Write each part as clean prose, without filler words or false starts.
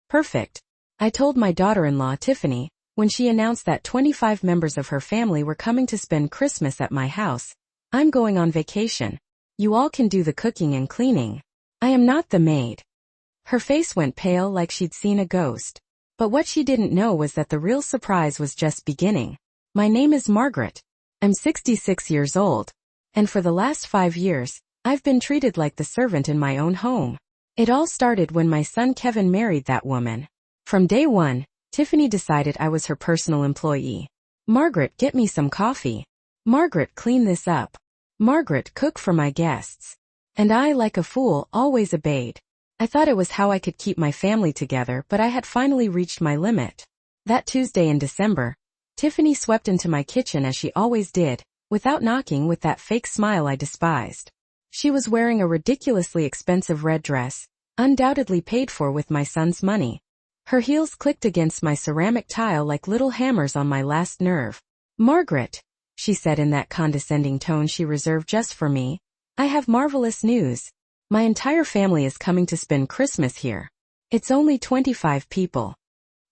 Perfect. I told my daughter-in-law Tiffany, when she announced that 25 members of her family were coming to spend Christmas at my house. I'm going on vacation. You all can do the cooking and cleaning. I am not the maid. Her face went pale like she'd seen a ghost. But what she didn't know was that the real surprise was just beginning. My name is Margaret. I'm 66 years old. And for the last 5 years, I've been treated like the servant in my own home. It all started when my son Kevin married that woman. From day one, Tiffany decided I was her personal employee. Margaret, get me some coffee. Margaret, clean this up. Margaret, cook for my guests. And I, like a fool, always obeyed. I thought it was how I could keep my family together, but I had finally reached my limit. That Tuesday in December, Tiffany swept into my kitchen as she always did, without knocking, with that fake smile I despised. She was wearing a ridiculously expensive red dress, undoubtedly paid for with my son's money. Her heels clicked against my ceramic tile like little hammers on my last nerve. Margaret, she said in that condescending tone she reserved just for me, I have marvelous news. My entire family is coming to spend Christmas here. It's only 25 people.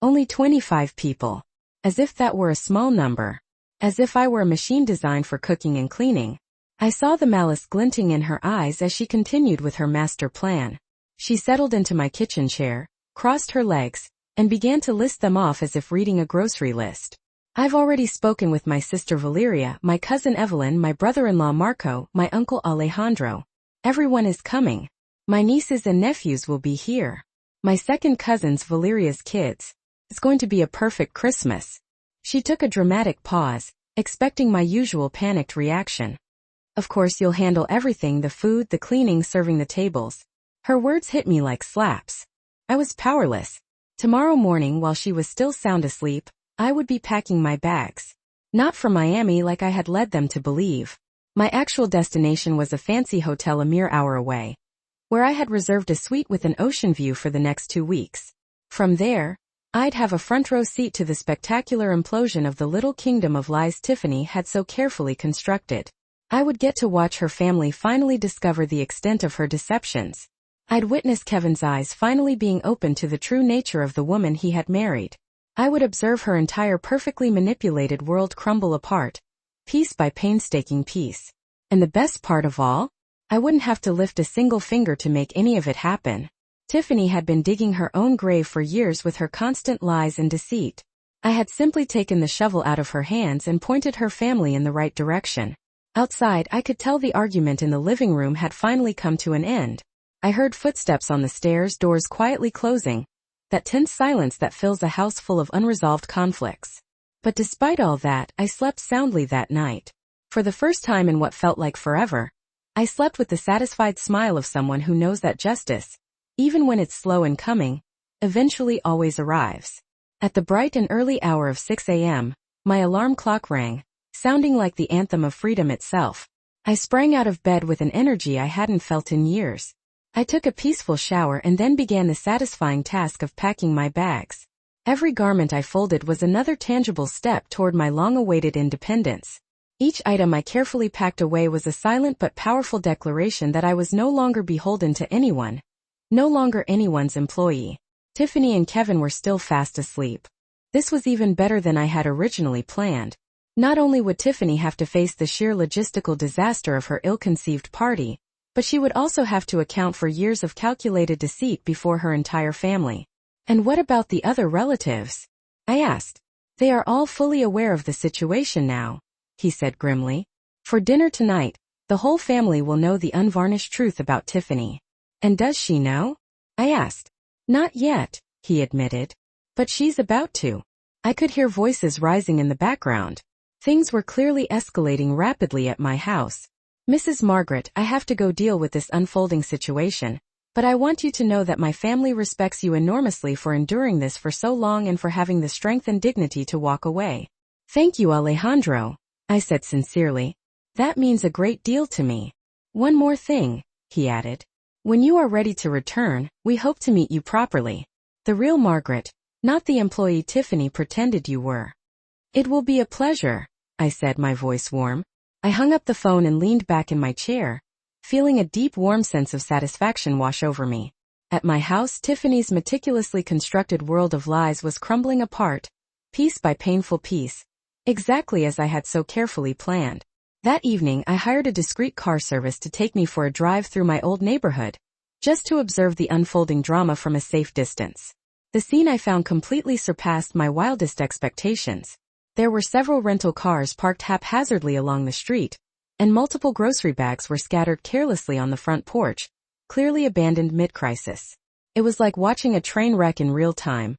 Only 25 people. As if that were a small number. As if I were a machine designed for cooking and cleaning. I saw the malice glinting in her eyes as she continued with her master plan. She settled into my kitchen chair, crossed her legs, and began to list them off as if reading a grocery list. I've already spoken with my sister Valeria, my cousin Evelyn, my brother-in-law Marco, my uncle Alejandro. Everyone is coming. My nieces and nephews will be here. My second cousin's Valeria's kids. It's going to be a perfect Christmas. She took a dramatic pause, expecting my usual panicked reaction. Of course you'll handle everything, the food, the cleaning, serving the tables. Her words hit me like slaps. I was powerless. Tomorrow morning, while she was still sound asleep, I would be packing my bags. Not for Miami like I had led them to believe. My actual destination was a fancy hotel a mere hour away, where I had reserved a suite with an ocean view for the next 2 weeks. From there, I'd have a front row seat to the spectacular implosion of the little kingdom of lies Tiffany had so carefully constructed. I would get to watch her family finally discover the extent of her deceptions. I'd witness Kevin's eyes finally being opened to the true nature of the woman he had married. I would observe her entire perfectly manipulated world crumble apart, piece by painstaking piece. And the best part of all? I wouldn't have to lift a single finger to make any of it happen. Tiffany had been digging her own grave for years with her constant lies and deceit. I had simply taken the shovel out of her hands and pointed her family in the right direction. Outside, I could tell the argument in the living room had finally come to an end. I heard footsteps on the stairs, doors quietly closing, that tense silence that fills a house full of unresolved conflicts. But despite all that, I slept soundly that night. For the first time in what felt like forever, I slept with the satisfied smile of someone who knows that justice, even when it's slow in coming, eventually always arrives. At the bright and early hour of 6 a.m., my alarm clock rang, sounding like the anthem of freedom itself. I sprang out of bed with an energy I hadn't felt in years. I took a peaceful shower and then began the satisfying task of packing my bags. Every garment I folded was another tangible step toward my long-awaited independence. Each item I carefully packed away was a silent but powerful declaration that I was no longer beholden to anyone, no longer anyone's employee. Tiffany and Kevin were still fast asleep. This was even better than I had originally planned. Not only would Tiffany have to face the sheer logistical disaster of her ill-conceived party, but she would also have to account for years of calculated deceit before her entire family. And what about the other relatives? I asked. They are all fully aware of the situation now, he said grimly. For dinner tonight, the whole family will know the unvarnished truth about Tiffany. And does she know? I asked. Not yet, he admitted. But she's about to. I could hear voices rising in the background. Things were clearly escalating rapidly at my house. Mrs. Margaret, I have to go deal with this unfolding situation, but I want you to know that my family respects you enormously for enduring this for so long and for having the strength and dignity to walk away. Thank you, Alejandro, I said sincerely. That means a great deal to me. One more thing, he added. When you are ready to return, we hope to meet you properly. The real Margaret, not the employee Tiffany pretended you were. It will be a pleasure, I said, my voice warm. I hung up the phone and leaned back in my chair, feeling a deep warm sense of satisfaction wash over me. At my house, Tiffany's meticulously constructed world of lies was crumbling apart, piece by painful piece, exactly as I had so carefully planned. That evening, I hired a discreet car service to take me for a drive through my old neighborhood, just to observe the unfolding drama from a safe distance. The scene I found completely surpassed my wildest expectations. There were several rental cars parked haphazardly along the street, and multiple grocery bags were scattered carelessly on the front porch, clearly abandoned mid-crisis. It was like watching a train wreck in real time,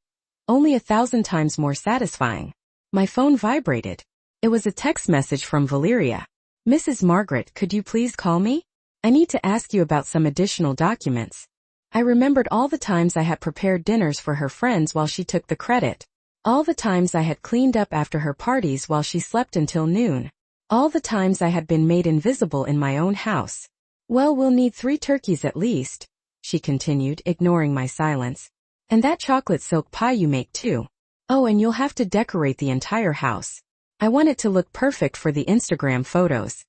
only 1,000 times more satisfying. My phone vibrated. It was a text message from Valeria. "Mrs. Margaret, could you please call me? I need to ask you about some additional documents." I remembered all the times I had prepared dinners for her friends while she took the credit. All the times I had cleaned up after her parties while she slept until noon. All the times I had been made invisible in my own house. "Well, we'll need 3 turkeys at least," she continued, ignoring my silence. "And that chocolate silk pie you make too. Oh, and you'll have to decorate the entire house. I want it to look perfect for the Instagram photos."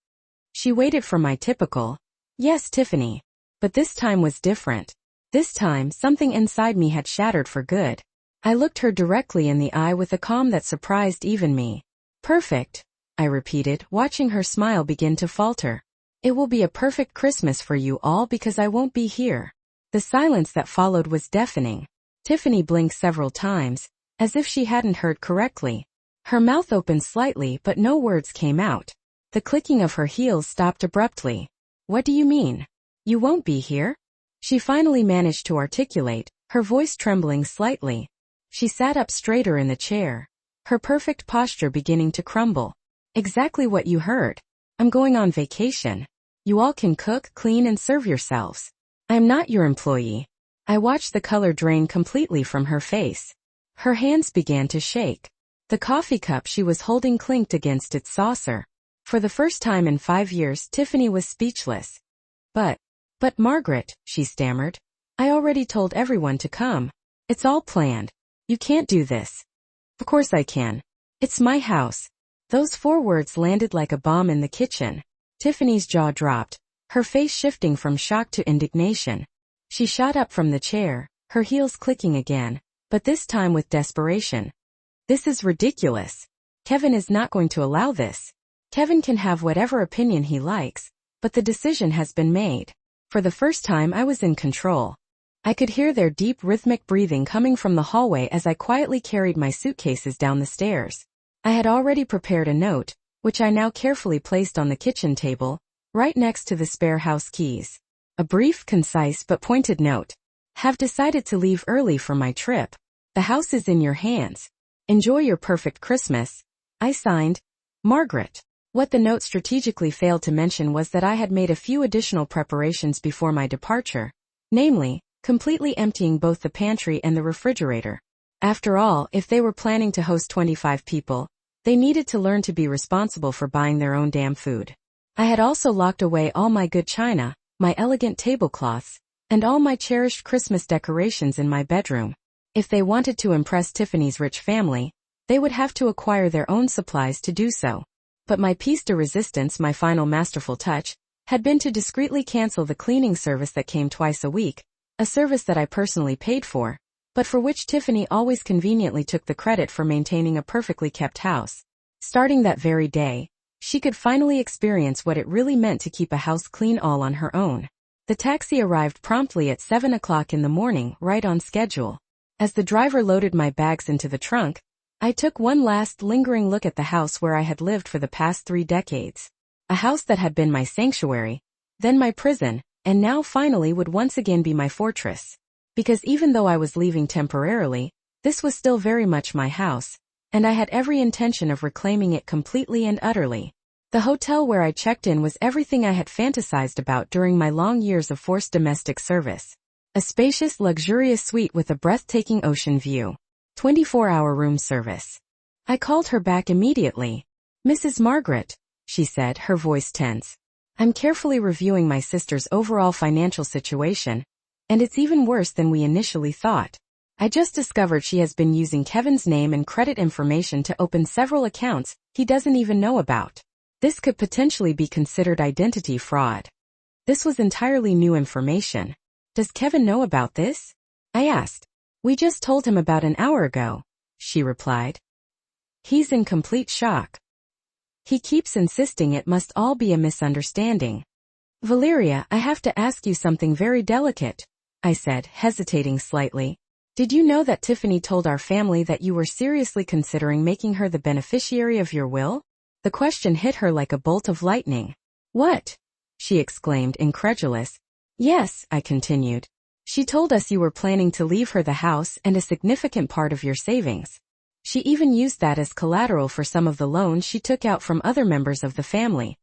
She waited for my typical, "Yes, Tiffany." But this time was different. This time, something inside me had shattered for good. I looked her directly in the eye with a calm that surprised even me. "Perfect," I repeated, watching her smile begin to falter. "It will be a perfect Christmas for you all because I won't be here." The silence that followed was deafening. Tiffany blinked several times, as if she hadn't heard correctly. Her mouth opened slightly but no words came out. The clicking of her heels stopped abruptly. "What do you mean? You won't be here?" She finally managed to articulate, her voice trembling slightly. She sat up straighter in the chair, her perfect posture beginning to crumble. "Exactly what you heard. I'm going on vacation. You all can cook, clean, and serve yourselves. I'm not your employee." I watched the color drain completely from her face. Her hands began to shake. The coffee cup she was holding clinked against its saucer. For the first time in 5 years, Tiffany was speechless. But Margaret," she stammered. "I already told everyone to come. It's all planned. You can't do this." "Of course I can. It's my house." Those 4 words landed like a bomb in the kitchen. Tiffany's jaw dropped, her face shifting from shock to indignation. She shot up from the chair, her heels clicking again, but this time with desperation. "This is ridiculous. Kevin is not going to allow this. Kevin can have whatever opinion he likes, but the decision has been made." For the first time I was in control. I could hear their deep rhythmic breathing coming from the hallway as I quietly carried my suitcases down the stairs. I had already prepared a note, which I now carefully placed on the kitchen table, right next to the spare house keys. A brief, concise but pointed note. "Have decided to leave early for my trip. The house is in your hands. Enjoy your perfect Christmas." I signed, Margaret. What the note strategically failed to mention was that I had made a few additional preparations before my departure, namely, completely emptying both the pantry and the refrigerator. After all, if they were planning to host 25 people, they needed to learn to be responsible for buying their own damn food. I had also locked away all my good china, my elegant tablecloths, and all my cherished Christmas decorations in my bedroom. If they wanted to impress Tiffany's rich family, they would have to acquire their own supplies to do so. But my piece de resistance, my final masterful touch, had been to discreetly cancel the cleaning service that came twice a week, a service that I personally paid for, but for which Tiffany always conveniently took the credit for maintaining a perfectly kept house. Starting that very day, she could finally experience what it really meant to keep a house clean all on her own. The taxi arrived promptly at 7 o'clock in the morning, right on schedule. As the driver loaded my bags into the trunk, I took one last lingering look at the house where I had lived for the past 3 decades. A house that had been my sanctuary, then my prison, and now finally would once again be my fortress. Because even though I was leaving temporarily, this was still very much my house, and I had every intention of reclaiming it completely and utterly. The hotel where I checked in was everything I had fantasized about during my long years of forced domestic service. A spacious, luxurious suite with a breathtaking ocean view. 24-hour room service. I called her back immediately. "Mrs. Margaret," she said, her voice tense. "I'm carefully reviewing my sister's overall financial situation, and it's even worse than we initially thought. I just discovered she has been using Kevin's name and credit information to open several accounts he doesn't even know about. This could potentially be considered identity fraud." This was entirely new information. Does Kevin know about this? I asked. We just told him about an hour ago, she replied. He's in complete shock. He keeps insisting it must all be a misunderstanding. Valeria, I have to ask you something very delicate, I said, hesitating slightly. Did you know that Tiffany told our family that you were seriously considering making her the beneficiary of your will? The question hit her like a bolt of lightning. What? She exclaimed, incredulous. Yes, I continued. She told us you were planning to leave her the house and a significant part of your savings. She even used that as collateral for some of the loans she took out from other members of the family.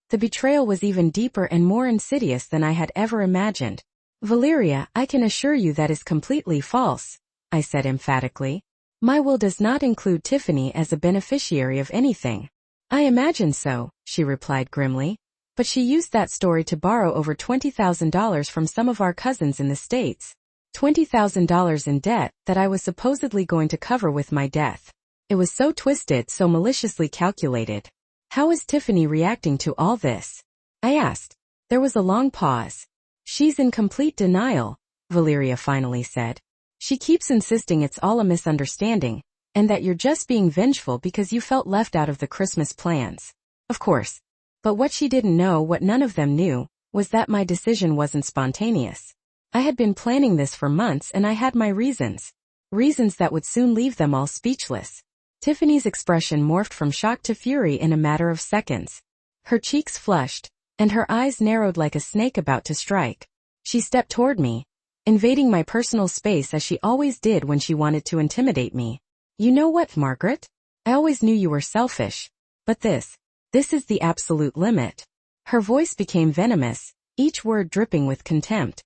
The betrayal was even deeper and more insidious than I had ever imagined. Valeria, I can assure you that is completely false, I said emphatically. My will does not include Tiffany as a beneficiary of anything. I imagine so, she replied grimly. But she used that story to borrow over $20,000 from some of our cousins in the States. $20,000 in debt that I was supposedly going to cover with my death. It was so twisted, so maliciously calculated. How is Tiffany reacting to all this? I asked. There was a long pause. She's in complete denial, Valeria finally said. She keeps insisting it's all a misunderstanding, and that you're just being vengeful because you felt left out of the Christmas plans. Of course. But what she didn't know, what none of them knew, was that my decision wasn't spontaneous. I had been planning this for months and I had my reasons. Reasons that would soon leave them all speechless. Tiffany's expression morphed from shock to fury in a matter of seconds. Her cheeks flushed, and her eyes narrowed like a snake about to strike. She stepped toward me, invading my personal space as she always did when she wanted to intimidate me. You know what, Margaret? I always knew you were selfish. But this is the absolute limit. Her voice became venomous, each word dripping with contempt.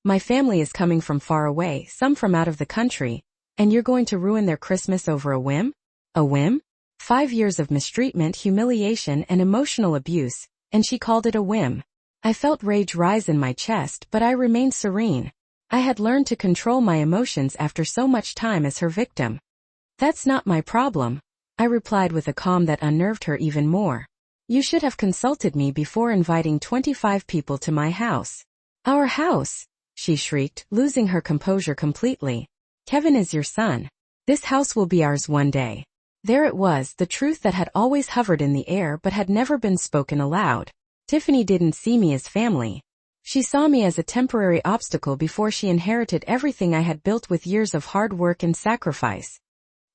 My family is coming from far away, some from out of the country, and you're going to ruin their Christmas over a whim? A whim? 5 years of mistreatment, humiliation, and emotional abuse, and she called it a whim. I felt rage rise in my chest, but I remained serene. I had learned to control my emotions after so much time as her victim. That's not my problem, I replied with a calm that unnerved her even more. You should have consulted me before inviting 25 people to my house. Our house? She shrieked, losing her composure completely. Kevin is your son. This house will be ours one day. There it was, the truth that had always hovered in the air but had never been spoken aloud. Tiffany didn't see me as family. She saw me as a temporary obstacle before she inherited everything I had built with years of hard work and sacrifice.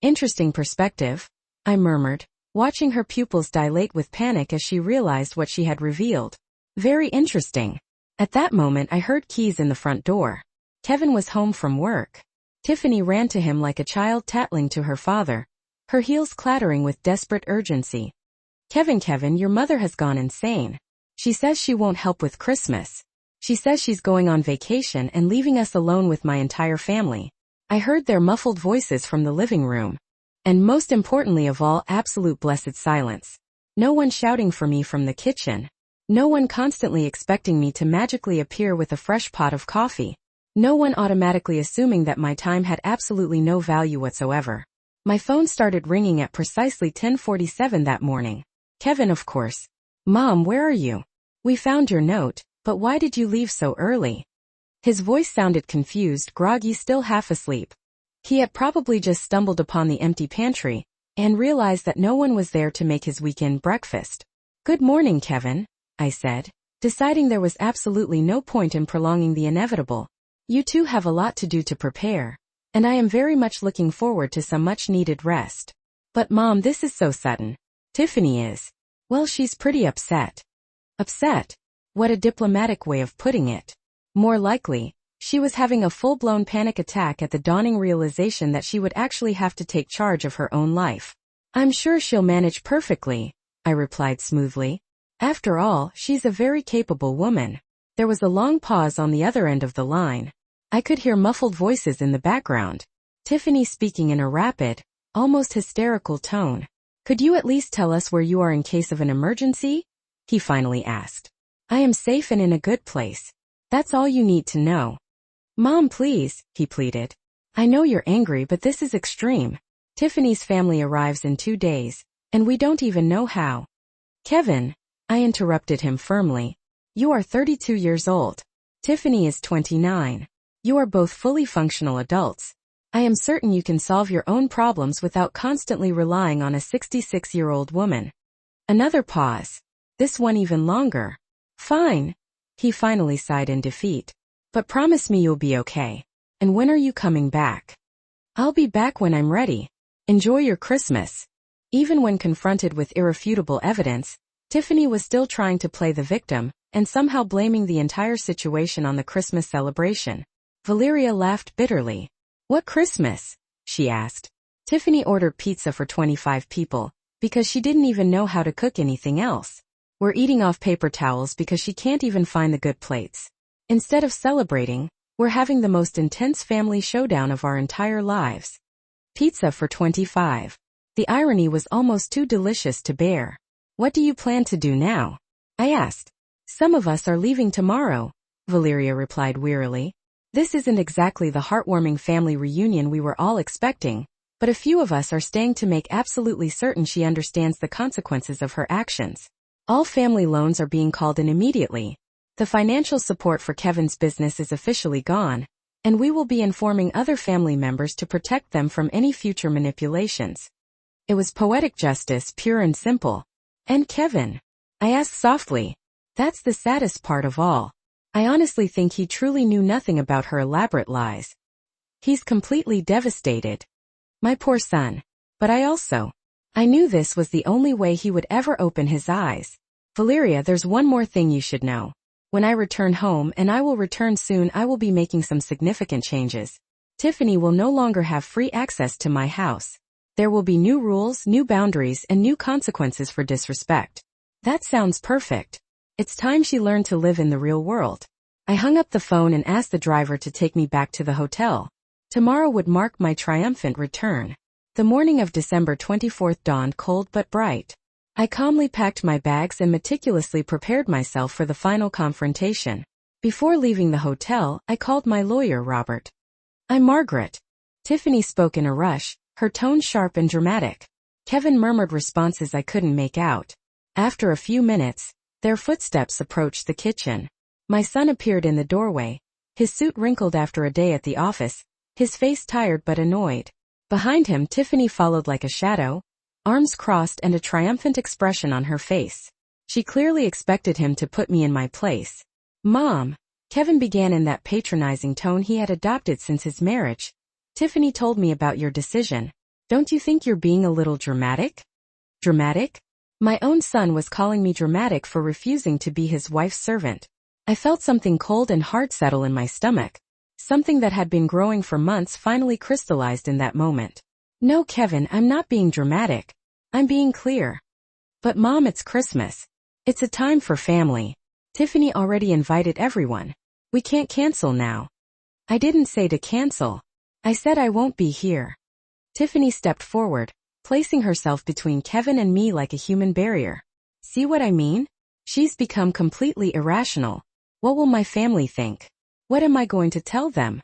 Interesting perspective, I murmured, watching her pupils dilate with panic as she realized what she had revealed. Very interesting. At that moment I heard keys in the front door. Kevin was home from work. Tiffany ran to him like a child tattling to her father, her heels clattering with desperate urgency. Kevin, your mother has gone insane. She says she won't help with Christmas. She says she's going on vacation and leaving us alone with my entire family. I heard their muffled voices from the living room. And most importantly of all, absolute blessed silence. No one shouting for me from the kitchen. No one constantly expecting me to magically appear with a fresh pot of coffee. No one automatically assuming that my time had absolutely no value whatsoever. My phone started ringing at precisely 10:47 that morning. Kevin, of course. Mom, where are you? We found your note, but why did you leave so early? His voice sounded confused, groggy, still half asleep. He had probably just stumbled upon the empty pantry, and realized that no one was there to make his weekend breakfast. Good morning, Kevin, I said, deciding there was absolutely no point in prolonging the inevitable. You two have a lot to do to prepare, and I am very much looking forward to some much-needed rest. But Mom, this is so sudden. Tiffany is. Well, she's pretty upset. Upset? What a diplomatic way of putting it. More likely, she was having a full-blown panic attack at the dawning realization that she would actually have to take charge of her own life. I'm sure she'll manage perfectly, I replied smoothly. After all, she's a very capable woman. There was a long pause on the other end of the line. I could hear muffled voices in the background. Tiffany speaking in a rapid, almost hysterical tone. Could you at least tell us where you are in case of an emergency? He finally asked. I am safe and in a good place. That's all you need to know. Mom, please, he pleaded. I know you're angry, but this is extreme. Tiffany's family arrives in 2 days, and we don't even know how. Kevin, I interrupted him firmly. You are 32 years old. Tiffany is 29. You are both fully functional adults. I am certain you can solve your own problems without constantly relying on a 66-year-old woman. Another pause. This one even longer. Fine. He finally sighed in defeat. But promise me you'll be okay. And when are you coming back? I'll be back when I'm ready. Enjoy your Christmas. Even when confronted with irrefutable evidence, Tiffany was still trying to play the victim, and somehow blaming the entire situation on the Christmas celebration. Valeria laughed bitterly. What Christmas? She asked. Tiffany ordered pizza for 25 people, because she didn't even know how to cook anything else. We're eating off paper towels because she can't even find the good plates. Instead of celebrating, we're having the most intense family showdown of our entire lives. Pizza for 25. The irony was almost too delicious to bear. What do you plan to do now? I asked. Some of us are leaving tomorrow, Valeria replied wearily. This isn't exactly the heartwarming family reunion we were all expecting, but a few of us are staying to make absolutely certain she understands the consequences of her actions. All family loans are being called in immediately. The financial support for Kevin's business is officially gone, and we will be informing other family members to protect them from any future manipulations. It was poetic justice, pure and simple. And Kevin? I asked softly. That's the saddest part of all. I honestly think he truly knew nothing about her elaborate lies. He's completely devastated. My poor son. But I knew this was the only way he would ever open his eyes. Valeria, there's one more thing you should know. When I return home, and I will return soon, I will be making some significant changes. Tiffany will no longer have free access to my house. There will be new rules, new boundaries, and new consequences for disrespect. That sounds perfect. It's time she learned to live in the real world. I hung up the phone and asked the driver to take me back to the hotel. Tomorrow would mark my triumphant return. The morning of December 24th dawned cold but bright. I calmly packed my bags and meticulously prepared myself for the final confrontation. Before leaving the hotel, I called my lawyer, Robert. I'm Margaret. Tiffany spoke in a rush, her tone sharp and dramatic. Kevin murmured responses I couldn't make out. After a few minutes, their footsteps approached the kitchen. My son appeared in the doorway, his suit wrinkled after a day at the office, his face tired but annoyed. Behind him, Tiffany followed like a shadow, arms crossed and a triumphant expression on her face. She clearly expected him to put me in my place. Mom, Kevin began in that patronizing tone he had adopted since his marriage. Tiffany told me about your decision. Don't you think you're being a little dramatic? Dramatic? My own son was calling me dramatic for refusing to be his wife's servant. I felt something cold and hard settle in my stomach. Something that had been growing for months finally crystallized in that moment. No, Kevin, I'm not being dramatic. I'm being clear. But Mom, it's Christmas. It's a time for family. Tiffany already invited everyone. We can't cancel now. I didn't say to cancel. I said I won't be here. Tiffany stepped forward, placing herself between Kevin and me like a human barrier. See what I mean? She's become completely irrational. What will my family think? What am I going to tell them?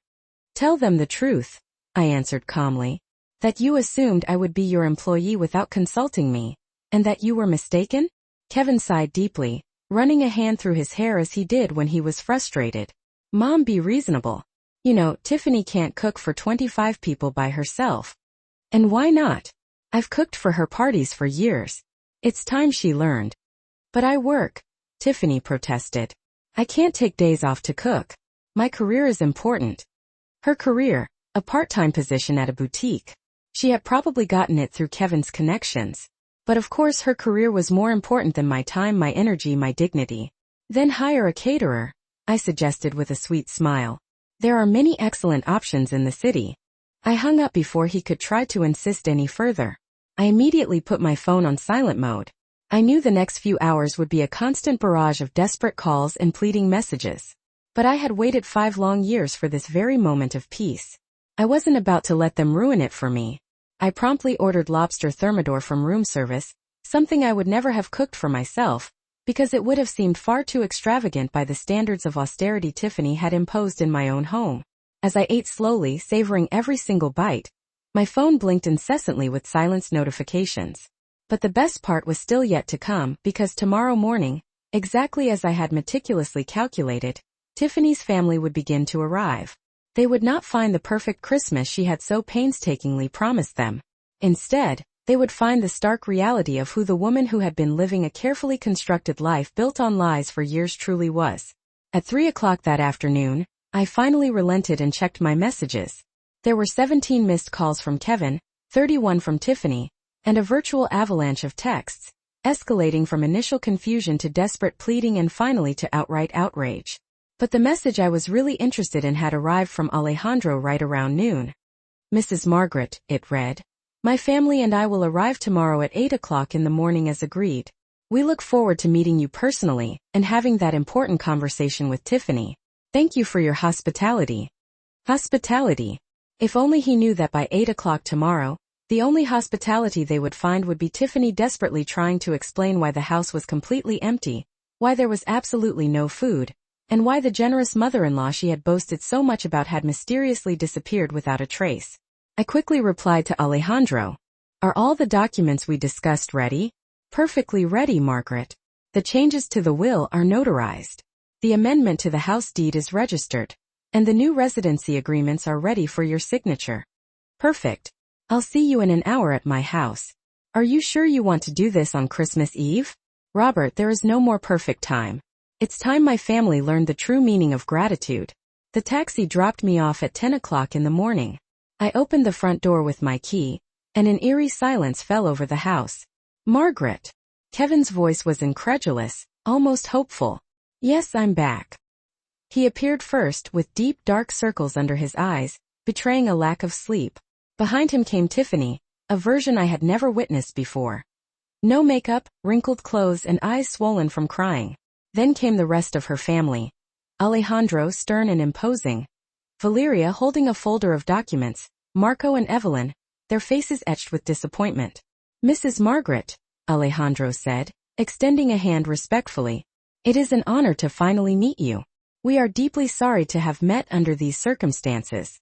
Tell them the truth, I answered calmly. That you assumed I would be your employee without consulting me, and that you were mistaken? Kevin sighed deeply, running a hand through his hair as he did when he was frustrated. Mom, be reasonable. You know, Tiffany can't cook for 25 people by herself. And why not? I've cooked for her parties for years. It's time she learned. But I work, Tiffany protested. I can't take days off to cook. My career is important. Her career, a part-time position at a boutique. She had probably gotten it through Kevin's connections. But of course her career was more important than my time, my energy, my dignity. Then hire a caterer, I suggested with a sweet smile. There are many excellent options in the city. I hung up before he could try to insist any further. I immediately put my phone on silent mode. I knew the next few hours would be a constant barrage of desperate calls and pleading messages. But I had waited 5 long years for this very moment of peace. I wasn't about to let them ruin it for me. I promptly ordered lobster thermidor from room service, something I would never have cooked for myself, because it would have seemed far too extravagant by the standards of austerity Tiffany had imposed in my own home. As I ate slowly, savoring every single bite, my phone blinked incessantly with silenced notifications. But the best part was still yet to come, because tomorrow morning, exactly as I had meticulously calculated, Tiffany's family would begin to arrive. They would not find the perfect Christmas she had so painstakingly promised them. Instead, they would find the stark reality of who the woman who had been living a carefully constructed life built on lies for years truly was. At 3 o'clock that afternoon, I finally relented and checked my messages. There were 17 missed calls from Kevin, 31 from Tiffany, and a virtual avalanche of texts, escalating from initial confusion to desperate pleading and finally to outright outrage. But the message I was really interested in had arrived from Alejandro right around noon. Mrs. Margaret, it read. My family and I will arrive tomorrow at 8 o'clock in the morning as agreed. We look forward to meeting you personally and having that important conversation with Tiffany. Thank you for your hospitality. Hospitality. If only he knew that by 8 o'clock tomorrow, the only hospitality they would find would be Tiffany desperately trying to explain why the house was completely empty, why there was absolutely no food, and why the generous mother-in-law she had boasted so much about had mysteriously disappeared without a trace. I quickly replied to Alejandro. Are all the documents we discussed ready? Perfectly ready, Margaret. The changes to the will are notarized. The amendment to the house deed is registered. And the new residency agreements are ready for your signature. Perfect. I'll see you in an hour at my house. Are you sure you want to do this on Christmas Eve? Robert, there is no more perfect time. It's time my family learned the true meaning of gratitude. The taxi dropped me off at 10 o'clock in the morning. I opened the front door with my key, and an eerie silence fell over the house. Margaret. Kevin's voice was incredulous, almost hopeful. Yes, I'm back. He appeared first with deep dark circles under his eyes, betraying a lack of sleep. Behind him came Tiffany, a version I had never witnessed before. No makeup, wrinkled clothes and eyes swollen from crying. Then came the rest of her family. Alejandro, stern and imposing. Valeria holding a folder of documents. Marco and Evelyn, their faces etched with disappointment. Mrs. Margaret, Alejandro said, extending a hand respectfully. It is an honor to finally meet you. We are deeply sorry to have met under these circumstances.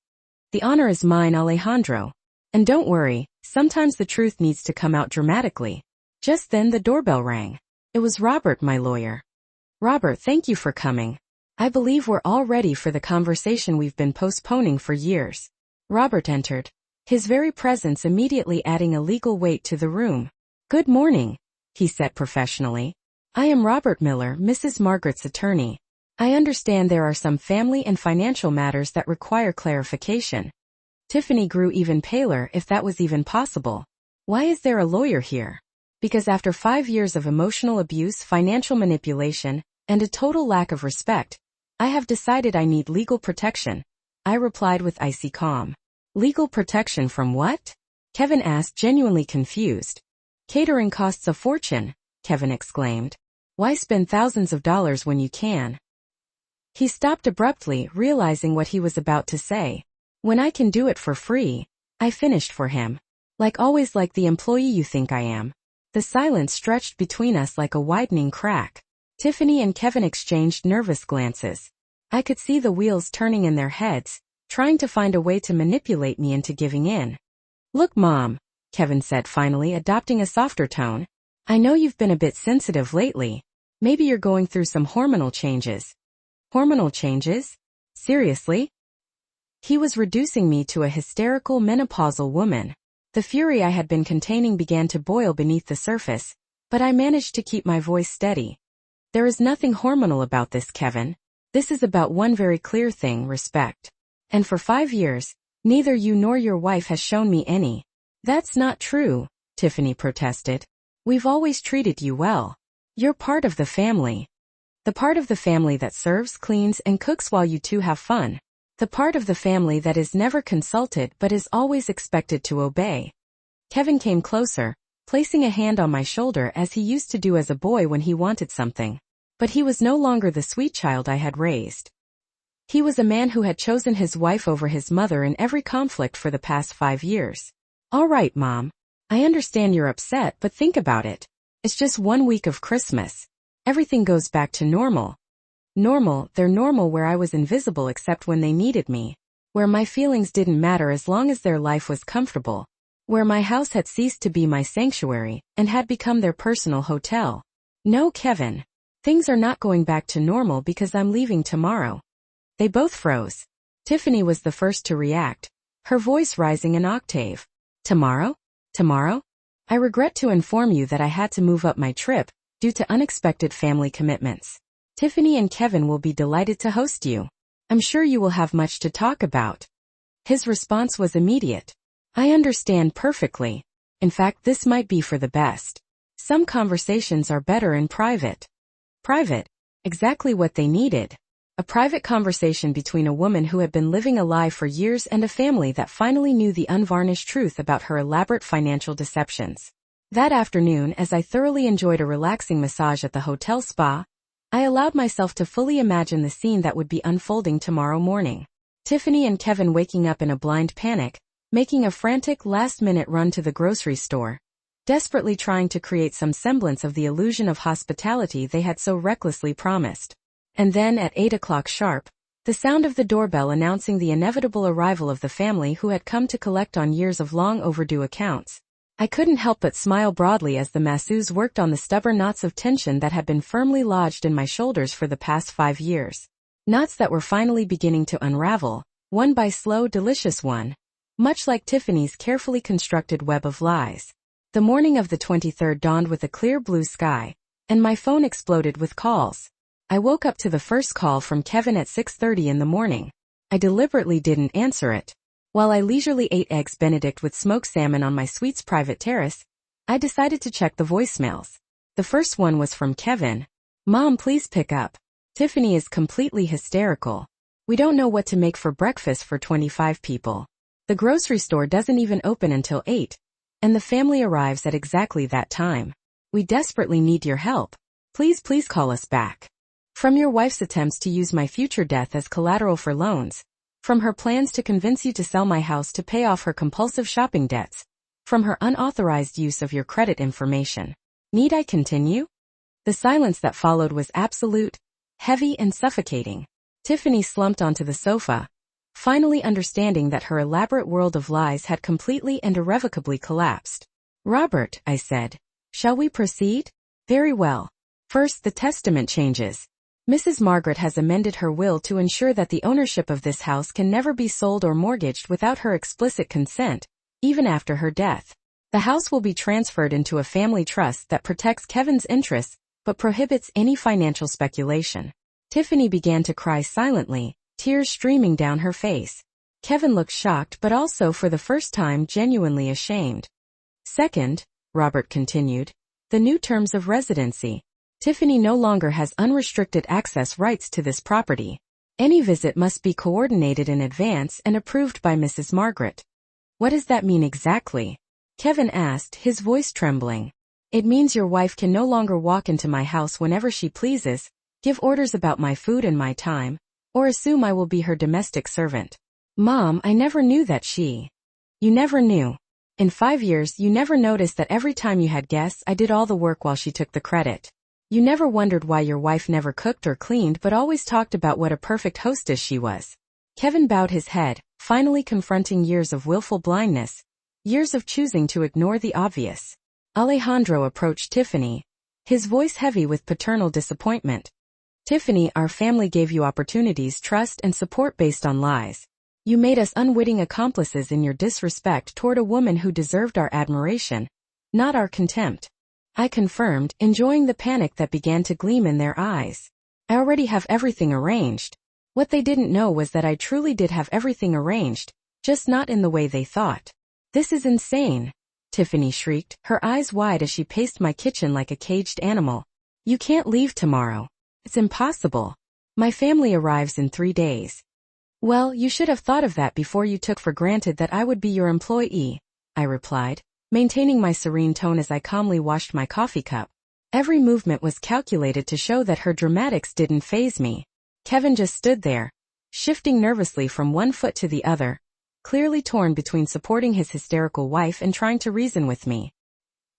The honor is mine, Alejandro. And don't worry, sometimes the truth needs to come out dramatically. Just then the doorbell rang. It was Robert, my lawyer. Robert, thank you for coming. I believe we're all ready for the conversation we've been postponing for years. Robert entered, his very presence immediately adding a legal weight to the room. Good morning, he said professionally. I am Robert Miller, Mrs. Margaret's attorney. I understand there are some family and financial matters that require clarification. Tiffany grew even paler, if that was even possible. Why is there a lawyer here? Because after 5 years of emotional abuse, financial manipulation, and a total lack of respect, I have decided I need legal protection. I replied with icy calm. Legal protection from what? Kevin asked, genuinely confused. Catering costs a fortune, Kevin exclaimed. Why spend thousands of dollars when you can? He stopped abruptly, realizing what he was about to say. When I can do it for free, I finished for him. Like always, like the employee you think I am. The silence stretched between us like a widening crack. Tiffany and Kevin exchanged nervous glances. I could see the wheels turning in their heads, trying to find a way to manipulate me into giving in. Look, Mom, Kevin said finally, adopting a softer tone. I know you've been a bit sensitive lately. Maybe you're going through some hormonal changes. Hormonal changes? Seriously? He was reducing me to a hysterical menopausal woman. The fury I had been containing began to boil beneath the surface, but I managed to keep my voice steady. There is nothing hormonal about this, Kevin. This is about one very clear thing, respect. And for 5 years, neither you nor your wife has shown me any. That's not true, Tiffany protested. We've always treated you well. You're part of the family. The part of the family that serves, cleans, and cooks while you two have fun. The part of the family that is never consulted but is always expected to obey. Kevin came closer, placing a hand on my shoulder as he used to do as a boy when he wanted something. But he was no longer the sweet child I had raised. He was a man who had chosen his wife over his mother in every conflict for the past 5 years. All right, Mom. I understand you're upset, but think about it. It's just 1 week of Christmas. Everything goes back to normal. Normal, they're normal where I was invisible except when they needed me. Where my feelings didn't matter as long as their life was comfortable. Where my house had ceased to be my sanctuary and had become their personal hotel. No, Kevin. Things are not going back to normal because I'm leaving tomorrow. They both froze. Tiffany was the first to react, her voice rising an octave. Tomorrow? Tomorrow? I regret to inform you that I had to move up my trip due to unexpected family commitments. Tiffany and Kevin will be delighted to host you. I'm sure you will have much to talk about. His response was immediate. I understand perfectly. In fact, this might be for the best. Some conversations are better in private. Private? Exactly what they needed. A private conversation between a woman who had been living a lie for years and a family that finally knew the unvarnished truth about her elaborate financial deceptions. That afternoon, as I thoroughly enjoyed a relaxing massage at the hotel spa, I allowed myself to fully imagine the scene that would be unfolding tomorrow morning. Tiffany and Kevin waking up in a blind panic, making a frantic last-minute run to the grocery store, desperately trying to create some semblance of the illusion of hospitality they had so recklessly promised. And then at 8 o'clock sharp, the sound of the doorbell announcing the inevitable arrival of the family who had come to collect on years of long overdue accounts. I couldn't help but smile broadly as the masseuse worked on the stubborn knots of tension that had been firmly lodged in my shoulders for the past 5 years. Knots that were finally beginning to unravel, one by slow, delicious one, much like Tiffany's carefully constructed web of lies. The morning of the 23rd dawned with a clear blue sky, and my phone exploded with calls. I woke up to the first call from Kevin at 6:30 in the morning. I deliberately didn't answer it. While I leisurely ate eggs Benedict with smoked salmon on my suite's private terrace, I decided to check the voicemails. The first one was from Kevin. Mom, please pick up. Tiffany is completely hysterical. We don't know what to make for breakfast for 25 people. The grocery store doesn't even open until 8, and the family arrives at exactly that time. We desperately need your help. Please call us back. From your wife's attempts to use my future death as collateral for loans, from her plans to convince you to sell my house to pay off her compulsive shopping debts, from her unauthorized use of your credit information. Need I continue? The silence that followed was absolute, heavy and suffocating. Tiffany slumped onto the sofa, finally understanding that her elaborate world of lies had completely and irrevocably collapsed. Robert, I said, shall we proceed? Very well. First, the testament changes. Mrs. Margaret has amended her will to ensure that the ownership of this house can never be sold or mortgaged without her explicit consent, even after her death. The house will be transferred into a family trust that protects Kevin's interests but prohibits any financial speculation. Tiffany began to cry silently, tears streaming down her face. Kevin looked shocked but also for the first time genuinely ashamed. Second, Robert continued, the new terms of residency. Tiffany no longer has unrestricted access rights to this property. Any visit must be coordinated in advance and approved by Mrs. Margaret. What does that mean exactly? Kevin asked, his voice trembling. It means your wife can no longer walk into my house whenever she pleases, give orders about my food and my time, or assume I will be her domestic servant. Mom, I never knew that she... You never knew. In 5 years you never noticed that every time you had guests I did all the work while she took the credit. You never wondered why your wife never cooked or cleaned but always talked about what a perfect hostess she was. Kevin bowed his head, finally confronting years of willful blindness, years of choosing to ignore the obvious. Alejandro approached Tiffany, his voice heavy with paternal disappointment. Tiffany, our family gave you opportunities, trust and support based on lies. You made us unwitting accomplices in your disrespect toward a woman who deserved our admiration, not our contempt. I confirmed, enjoying the panic that began to gleam in their eyes. I already have everything arranged. What they didn't know was that I truly did have everything arranged, just not in the way they thought. This is insane, Tiffany shrieked, her eyes wide as she paced my kitchen like a caged animal. You can't leave tomorrow. It's impossible. My family arrives in 3 days. Well, you should have thought of that before you took for granted that I would be your employee, I replied, maintaining my serene tone as I calmly washed my coffee cup. Every movement was calculated to show that her dramatics didn't faze me. Kevin just stood there, shifting nervously from one foot to the other, clearly torn between supporting his hysterical wife and trying to reason with me.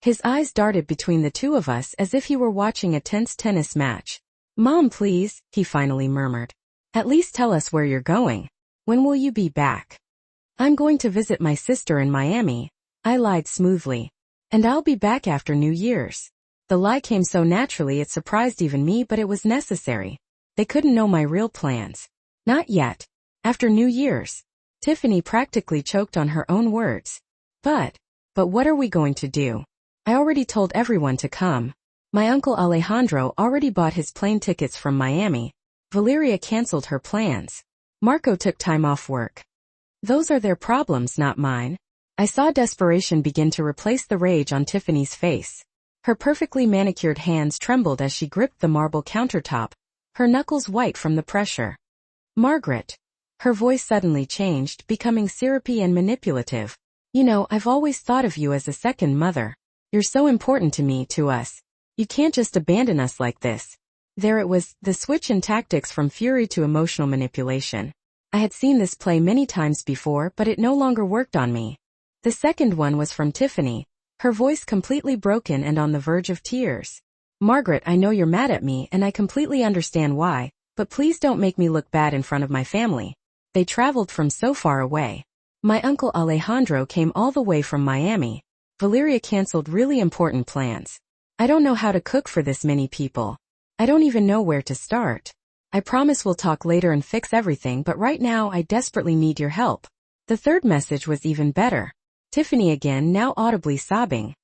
His eyes darted between the two of us as if he were watching a tense tennis match. Mom, please, he finally murmured. At least tell us where you're going. When will you be back? I'm going to visit my sister in Miami, I lied smoothly. And I'll be back after New Year's. The lie came so naturally it surprised even me, but it was necessary. They couldn't know my real plans. Not yet. After New Year's. Tiffany practically choked on her own words. But what are we going to do? I already told everyone to come. My uncle Alejandro already bought his plane tickets from Miami. Valeria canceled her plans. Marco took time off work. Those are their problems, not mine. I saw desperation begin to replace the rage on Tiffany's face. Her perfectly manicured hands trembled as she gripped the marble countertop, her knuckles white from the pressure. Margaret. Her voice suddenly changed, becoming syrupy and manipulative. You know, I've always thought of you as a second mother. You're so important to me, to us. You can't just abandon us like this. There it was, the switch in tactics from fury to emotional manipulation. I had seen this play many times before, but it no longer worked on me. The second one was from Tiffany, her voice completely broken and on the verge of tears. Margaret, I know you're mad at me and I completely understand why, but please don't make me look bad in front of my family. They traveled from so far away. My uncle Alejandro came all the way from Miami. Valeria canceled really important plans. I don't know how to cook for this many people. I don't even know where to start. I promise we'll talk later and fix everything, but right now I desperately need your help. The third message was even better. Tiffany again, now audibly sobbing.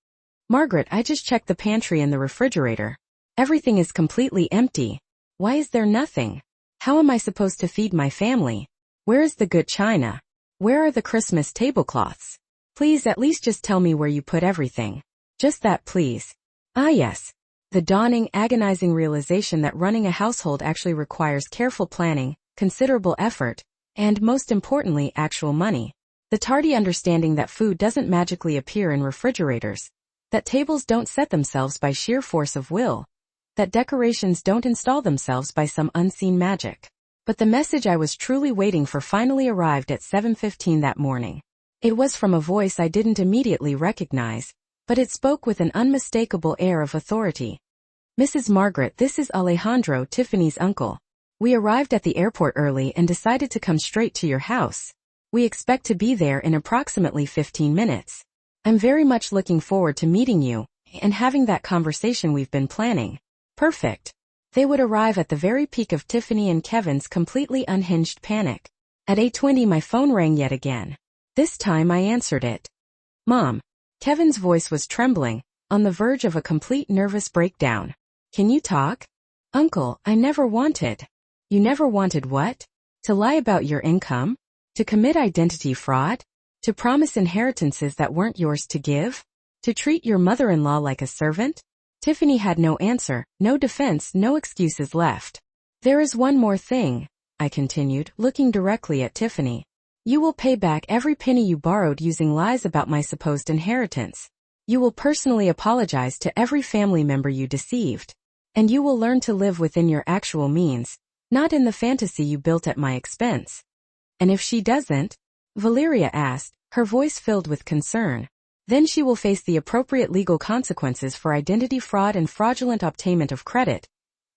Margaret, I just checked the pantry and the refrigerator. Everything is completely empty. Why is there nothing? How am I supposed to feed my family? Where is the good china? Where are the Christmas tablecloths? Please at least just tell me where you put everything. Just that, please. Ah yes. The dawning, agonizing realization that running a household actually requires careful planning, considerable effort, and most importantly, actual money. The tardy understanding that food doesn't magically appear in refrigerators, that tables don't set themselves by sheer force of will, that decorations don't install themselves by some unseen magic. But the message I was truly waiting for finally arrived at 7:15 that morning. It was from a voice I didn't immediately recognize, but it spoke with an unmistakable air of authority. Mrs. Margaret, this is Alejandro, Tiffany's uncle. We arrived at the airport early and decided to come straight to your house. We expect to be there in approximately 15 minutes. I'm very much looking forward to meeting you and having that conversation we've been planning. Perfect. They would arrive at the very peak of Tiffany and Kevin's completely unhinged panic. At 8:20 my phone rang yet again. This time I answered it. Mom. Kevin's voice was trembling, on the verge of a complete nervous breakdown. Can you talk? Uncle, I never wanted. You never wanted what? To lie about your income? To commit identity fraud? To promise inheritances that weren't yours to give? To treat your mother-in-law like a servant? Tiffany had no answer, no defense, no excuses left. There is one more thing, I continued, looking directly at Tiffany. You will pay back every penny you borrowed using lies about my supposed inheritance. You will personally apologize to every family member you deceived. And you will learn to live within your actual means, not in the fantasy you built at my expense. And if she doesn't? Valeria asked, her voice filled with concern. Then she will face the appropriate legal consequences for identity fraud and fraudulent obtainment of credit.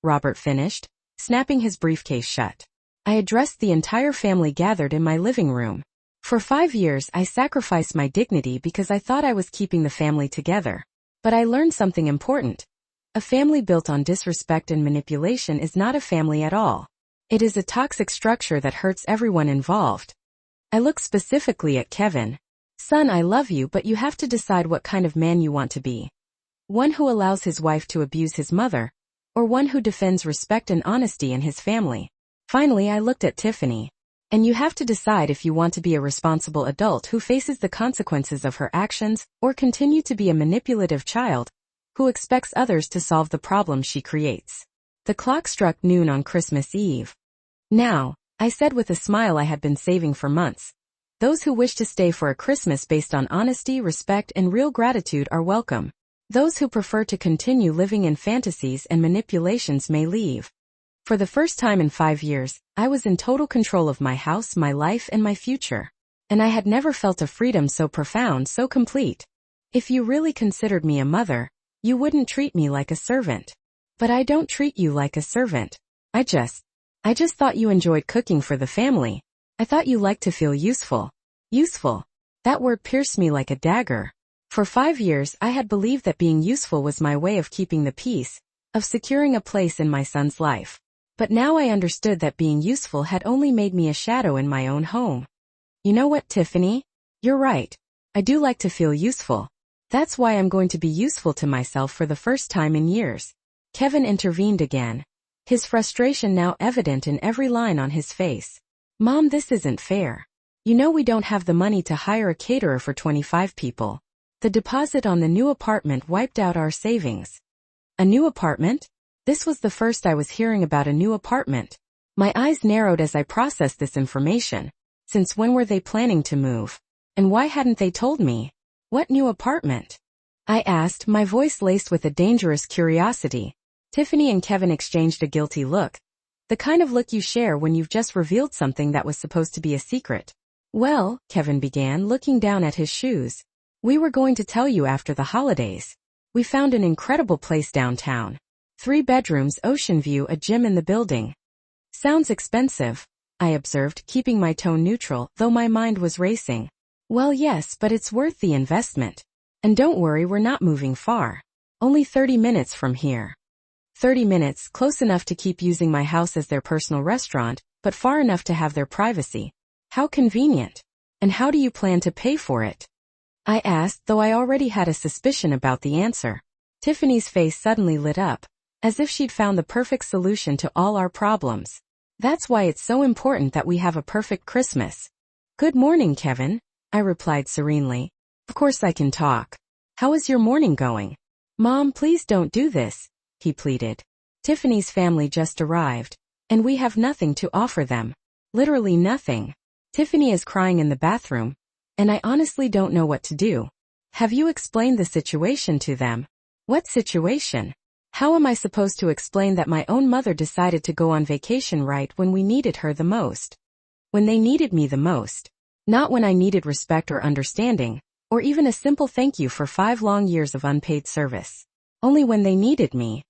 Robert finished, snapping his briefcase shut. I addressed the entire family gathered in my living room. For 5 years I sacrificed my dignity because I thought I was keeping the family together. But I learned something important. A family built on disrespect and manipulation is not a family at all. It is a toxic structure that hurts everyone involved. I looked specifically at Kevin. Son, I love you, but you have to decide what kind of man you want to be. One who allows his wife to abuse his mother, or one who defends respect and honesty in his family. Finally, I looked at Tiffany. And you have to decide if you want to be a responsible adult who faces the consequences of her actions, or continue to be a manipulative child who expects others to solve the problems she creates. The clock struck noon on Christmas Eve. Now, I said with a smile I had been saving for months. Those who wish to stay for a Christmas based on honesty, respect, and real gratitude are welcome. Those who prefer to continue living in fantasies and manipulations may leave. For the first time in 5 years, I was in total control of my house, my life, and my future. And I had never felt a freedom so profound, so complete. If you really considered me a mother, you wouldn't treat me like a servant. But I don't treat you like a servant. I just thought you enjoyed cooking for the family. I thought you liked to feel useful. Useful. That word pierced me like a dagger. For 5 years I had believed that being useful was my way of keeping the peace, of securing a place in my son's life. But now I understood that being useful had only made me a shadow in my own home. You know what, Tiffany? You're right. I do like to feel useful. That's why I'm going to be useful to myself for the first time in years. Kevin intervened again, his frustration now evident in every line on his face. Mom, this isn't fair. You know we don't have the money to hire a caterer for 25 people. The deposit on the new apartment wiped out our savings. A new apartment? This was the first I was hearing about a new apartment. My eyes narrowed as I processed this information. Since when were they planning to move? And why hadn't they told me? What new apartment? I asked, my voice laced with a dangerous curiosity. Tiffany and Kevin exchanged a guilty look. The kind of look you share when you've just revealed something that was supposed to be a secret. Well, Kevin began, looking down at his shoes. We were going to tell you after the holidays. We found an incredible place downtown. 3 bedrooms, ocean view, a gym in the building. Sounds expensive, I observed, keeping my tone neutral, though my mind was racing. Well, yes, but it's worth the investment. And don't worry, we're not moving far. Only 30 minutes from here. 30 minutes, close enough to keep using my house as their personal restaurant, but far enough to have their privacy. How convenient. And how do you plan to pay for it? I asked, though I already had a suspicion about the answer. Tiffany's face suddenly lit up, as if she'd found the perfect solution to all our problems. That's why it's so important that we have a perfect Christmas. Good morning, Kevin, I replied serenely. Of course I can talk. How is your morning going? Mom, please don't do this, he pleaded. Tiffany's family just arrived, and we have nothing to offer them. Literally nothing. Tiffany is crying in the bathroom, and I honestly don't know what to do. Have you explained the situation to them? What situation? How am I supposed to explain that my own mother decided to go on vacation right when we needed her the most? When they needed me the most. Not when I needed respect or understanding, or even a simple thank you for 5 long years of unpaid service. Only when they needed me.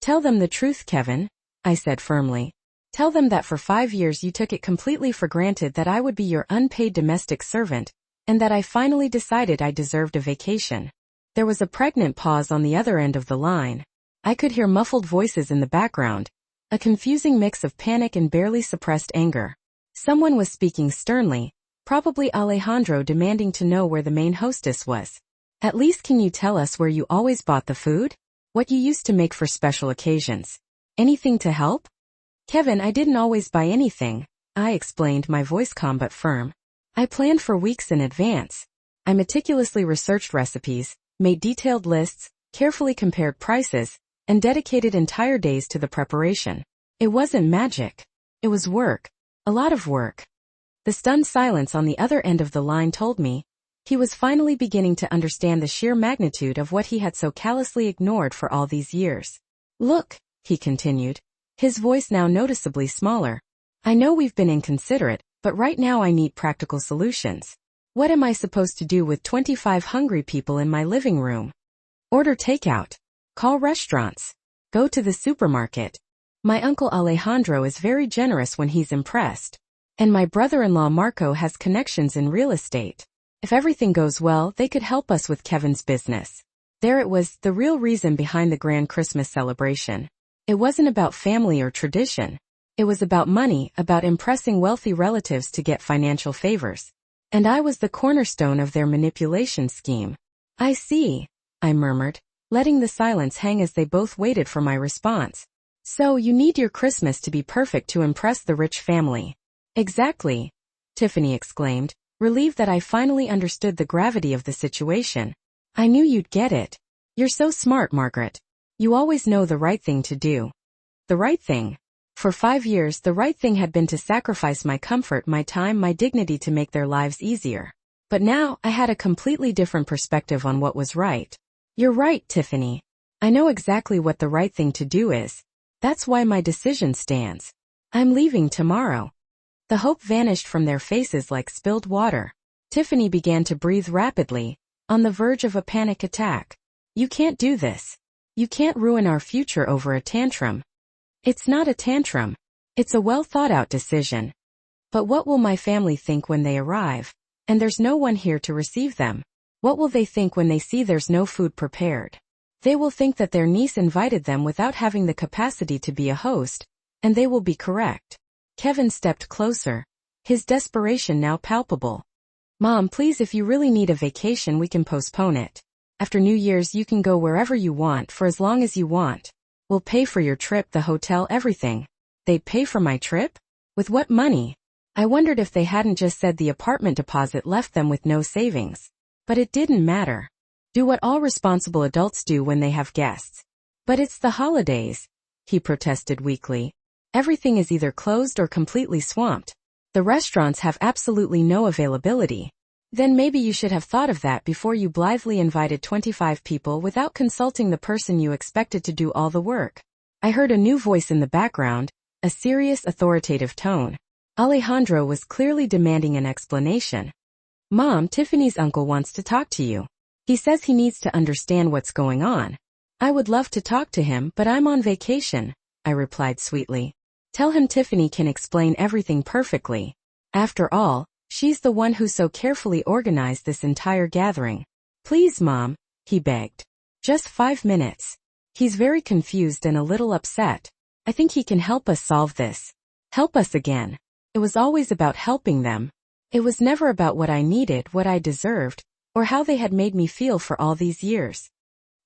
Tell them the truth, Kevin, I said firmly. Tell them that for 5 years you took it completely for granted that I would be your unpaid domestic servant, and that I finally decided I deserved a vacation. There was a pregnant pause on the other end of the line. I could hear muffled voices in the background, a confusing mix of panic and barely suppressed anger. Someone was speaking sternly, probably Alejandro, demanding to know where the main hostess was. At least can you tell us where you always bought the food? What you used to make for special occasions? Anything to help? Kevin, I didn't always buy anything, I explained, my voice calm but firm. I planned for weeks in advance. I meticulously researched recipes, made detailed lists, carefully compared prices, and dedicated entire days to the preparation. It wasn't magic. It was work. A lot of work. The stunned silence on the other end of the line told me he was finally beginning to understand the sheer magnitude of what he had so callously ignored for all these years. Look, he continued, his voice now noticeably smaller. I know we've been inconsiderate, but right now I need practical solutions. What am I supposed to do with 25 hungry people in my living room? Order takeout. Call restaurants. Go to the supermarket. My uncle Alejandro is very generous when he's impressed. And my brother-in-law Marco has connections in real estate. If everything goes well, they could help us with Kevin's business. There it was, the real reason behind the grand Christmas celebration. It wasn't about family or tradition. It was about money, about impressing wealthy relatives to get financial favors. And I was the cornerstone of their manipulation scheme. I see, I murmured, letting the silence hang as they both waited for my response. So you need your Christmas to be perfect to impress the rich family. Exactly, Tiffany exclaimed, relieved that I finally understood the gravity of the situation. I knew you'd get it. You're so smart, Margaret. You always know the right thing to do. The right thing. For 5 years, the right thing had been to sacrifice my comfort, my time, my dignity to make their lives easier. But now, I had a completely different perspective on what was right. You're right, Tiffany. I know exactly what the right thing to do is. That's why my decision stands. I'm leaving tomorrow. The hope vanished from their faces like spilled water. Tiffany began to breathe rapidly, on the verge of a panic attack. You can't do this. You can't ruin our future over a tantrum. It's not a tantrum. It's a well-thought-out decision. But what will my family think when they arrive? And there's no one here to receive them. What will they think when they see there's no food prepared? They will think that their niece invited them without having the capacity to be a host, And they will be correct. Kevin stepped closer, his desperation now palpable. Mom, please, if you really need a vacation, we can postpone it. After New Year's you can go wherever you want for as long as you want. We'll pay for your trip, the hotel, everything. They'd pay for my trip? With what money? I wondered if they hadn't just said the apartment deposit left them with no savings. But it didn't matter. Do what all responsible adults do when they have guests. But it's the holidays, he protested weakly. Everything is either closed or completely swamped. The restaurants have absolutely no availability. Then maybe you should have thought of that before you blithely invited 25 people without consulting the person you expected to do all the work. I heard a new voice in the background, a serious, authoritative tone. Alejandro was clearly demanding an explanation. Mom, Tiffany's uncle wants to talk to you. He says he needs to understand what's going on. I would love to talk to him, but I'm on vacation, I replied sweetly. Tell him Tiffany can explain everything perfectly. After all, she's the one who so carefully organized this entire gathering. Please, Mom, he begged. Just 5 minutes. He's very confused and a little upset. I think he can help us solve this. Help us again. It was always about helping them. It was never about what I needed, what I deserved, or how they had made me feel for all these years.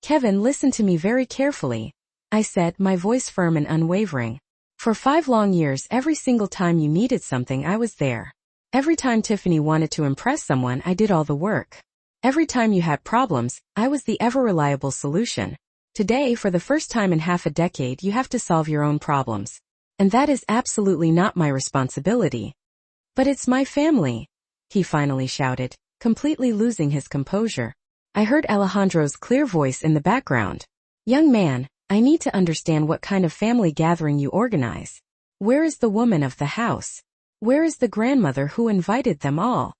Kevin, listen to me very carefully, I said, my voice firm and unwavering. For 5 long years, every single time you needed something, I was there. Every time Tiffany wanted to impress someone, I did all the work. Every time you had problems, I was the ever-reliable solution. Today, for the first time in half a decade, you have to solve your own problems. And that is absolutely not my responsibility. But it's my family, he finally shouted, completely losing his composure. I heard Alejandro's clear voice in the background. Young man, I need to understand what kind of family gathering you organize. Where is the woman of the house? Where is the grandmother who invited them all?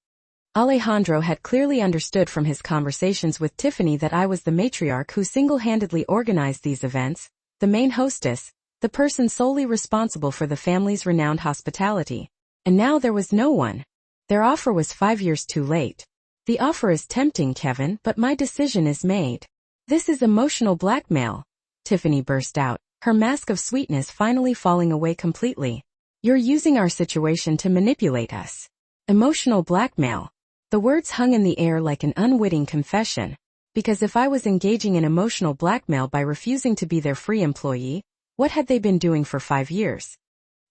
Alejandro had clearly understood from his conversations with Tiffany that I was the matriarch who single-handedly organized these events, the main hostess, the person solely responsible for the family's renowned hospitality. And now there was no one. Their offer was 5 years too late. The offer is tempting, Kevin, but my decision is made. This is emotional blackmail, Tiffany burst out, her mask of sweetness finally falling away completely. You're using our situation to manipulate us. Emotional blackmail. The words hung in the air like an unwitting confession. Because if I was engaging in emotional blackmail by refusing to be their free employee, what had they been doing for 5 years?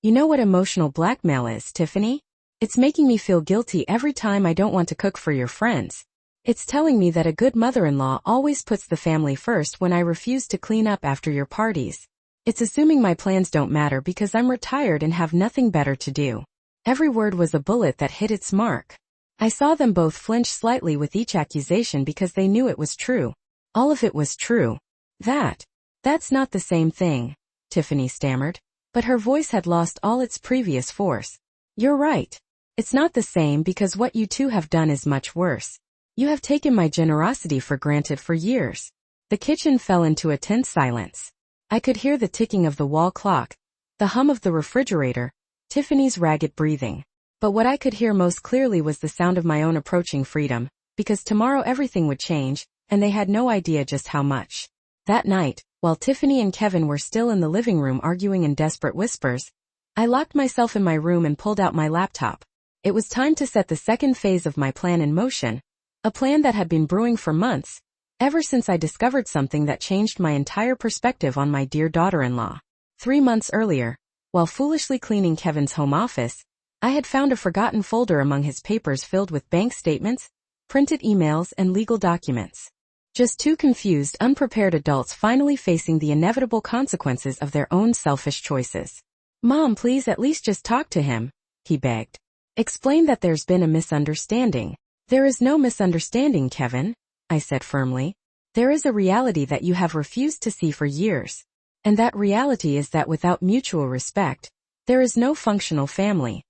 You know what emotional blackmail is, Tiffany? It's making me feel guilty every time I don't want to cook for your friends. It's telling me that a good mother-in-law always puts the family first when I refuse to clean up after your parties. It's assuming my plans don't matter because I'm retired and have nothing better to do. Every word was a bullet that hit its mark. I saw them both flinch slightly with each accusation because they knew it was true. All of it was true. That's not the same thing, Tiffany stammered, but her voice had lost all its previous force. You're right. It's not the same because what you two have done is much worse. You have taken my generosity for granted for years. The kitchen fell into a tense silence. I could hear the ticking of the wall clock, the hum of the refrigerator, Tiffany's ragged breathing. But what I could hear most clearly was the sound of my own approaching freedom, because tomorrow everything would change, and they had no idea just how much. That night, while Tiffany and Kevin were still in the living room arguing in desperate whispers, I locked myself in my room and pulled out my laptop. It was time to set the second phase of my plan in motion, a plan that had been brewing for months, ever since I discovered something that changed my entire perspective on my dear daughter-in-law. 3 months earlier, while foolishly cleaning Kevin's home office, I had found a forgotten folder among his papers filled with bank statements, printed emails, and legal documents. Just 2 confused, unprepared adults finally facing the inevitable consequences of their own selfish choices. Mom, please at least just talk to him, he begged. Explain that there's been a misunderstanding. There is no misunderstanding, Kevin, I said firmly. There is a reality that you have refused to see for years. And that reality is that without mutual respect, there is no functional family.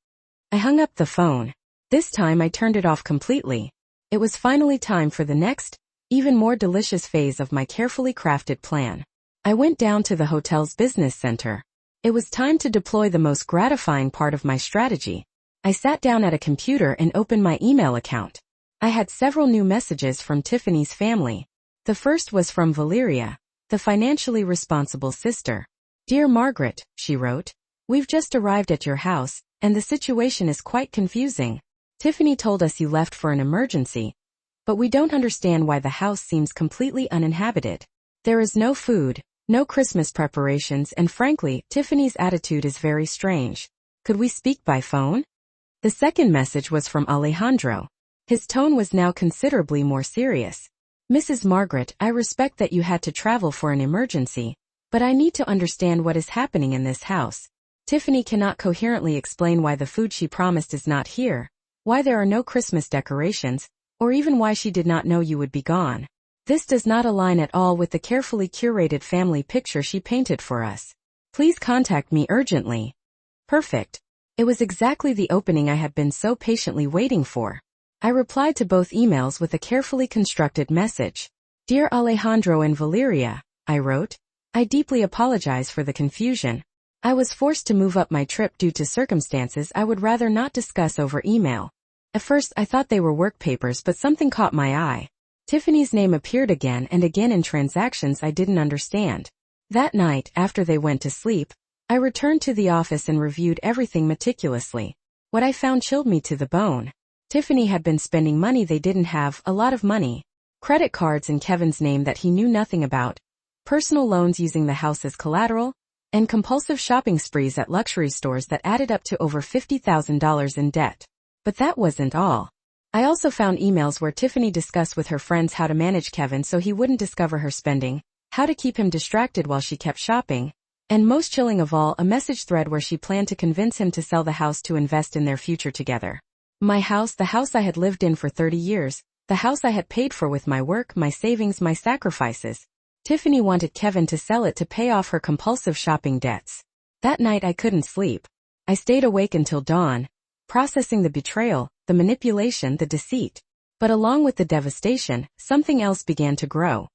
I hung up the phone. This time I turned it off completely. It was finally time for the next, even more delicious phase of my carefully crafted plan. I went down to the hotel's business center. It was time to deploy the most gratifying part of my strategy. I sat down at a computer and opened my email account. I had several new messages from Tiffany's family. The first was from Valeria, the financially responsible sister. Dear Margaret, she wrote, We've just arrived at your house, and the situation is quite confusing. Tiffany told us you left for an emergency, but we don't understand why the house seems completely uninhabited. There is no food, no Christmas preparations, and frankly, Tiffany's attitude is very strange. Could we speak by phone? The second message was from Alejandro. His tone was now considerably more serious. Mrs. Margaret, I respect that you had to travel for an emergency, but I need to understand what is happening in this house. Tiffany cannot coherently explain why the food she promised is not here, why there are no Christmas decorations, or even why she did not know you would be gone. This does not align at all with the carefully curated family picture she painted for us. Please contact me urgently. Perfect. It was exactly the opening I had been so patiently waiting for. I replied to both emails with a carefully constructed message. Dear Alejandro and Valeria, I wrote, I deeply apologize for the confusion. I was forced to move up my trip due to circumstances I would rather not discuss over email. At first I thought they were work papers, but something caught my eye. Tiffany's name appeared again and again in transactions I didn't understand. That night, after they went to sleep, I returned to the office and reviewed everything meticulously. What I found chilled me to the bone. Tiffany had been spending money they didn't have, a lot of money. Credit cards in Kevin's name that he knew nothing about, personal loans using the house as collateral, and compulsive shopping sprees at luxury stores that added up to over $50,000 in debt. But that wasn't all. I also found emails where Tiffany discussed with her friends how to manage Kevin so he wouldn't discover her spending, how to keep him distracted while she kept shopping, and most chilling of all, a message thread where she planned to convince him to sell the house to invest in their future together. My house, the house I had lived in for 30 years, the house I had paid for with my work, my savings, my sacrifices. Tiffany wanted Kevin to sell it to pay off her compulsive shopping debts. That night I couldn't sleep. I stayed awake until dawn, processing the betrayal, the manipulation, the deceit. But along with the devastation, something else began to grow.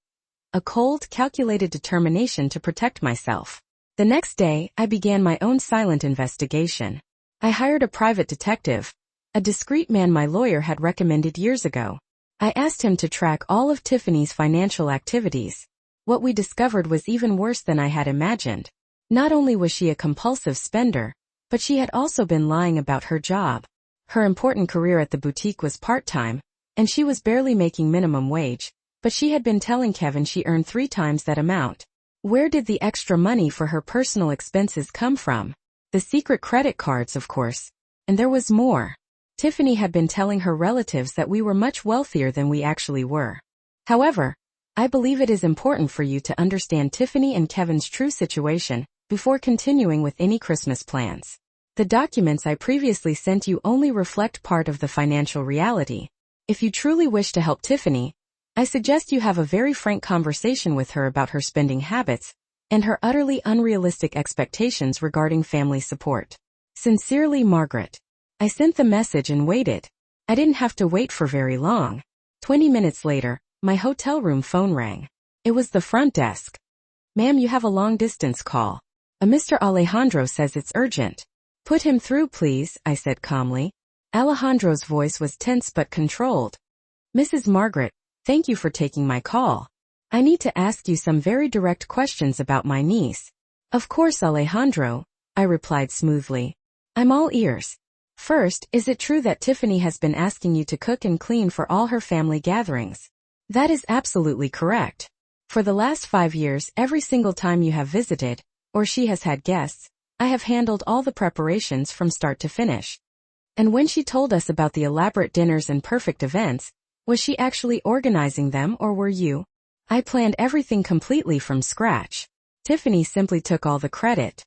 A cold, calculated determination to protect myself. The next day, I began my own silent investigation. I hired a private detective, a discreet man my lawyer had recommended years ago. I asked him to track all of Tiffany's financial activities. What we discovered was even worse than I had imagined. Not only was she a compulsive spender, but she had also been lying about her job. Her important career at the boutique was part-time, and she was barely making minimum wage, but she had been telling Kevin she earned 3 times that amount. Where did the extra money for her personal expenses come from? The secret credit cards, of course. And there was more. Tiffany had been telling her relatives that we were much wealthier than we actually were. However, I believe it is important for you to understand Tiffany and Kevin's true situation before continuing with any Christmas plans. The documents I previously sent you only reflect part of the financial reality. If you truly wish to help Tiffany, I suggest you have a very frank conversation with her about her spending habits and her utterly unrealistic expectations regarding family support. Sincerely, Margaret. I sent the message and waited. I didn't have to wait for very long. 20 minutes later, my hotel room phone rang. It was the front desk. Ma'am, you have a long-distance call. A Mr. Alejandro says it's urgent. Put him through, please, I said calmly. Alejandro's voice was tense but controlled. Mrs. Margaret, thank you for taking my call. I need to ask you some very direct questions about my niece. Of course, Alejandro, I replied smoothly. I'm all ears. First, is it true that Tiffany has been asking you to cook and clean for all her family gatherings? That is absolutely correct. For the last 5 years, every single time you have visited, or she has had guests, I have handled all the preparations from start to finish. And when she told us about the elaborate dinners and perfect events, was she actually organizing them or were you? I planned everything completely from scratch. Tiffany simply took all the credit.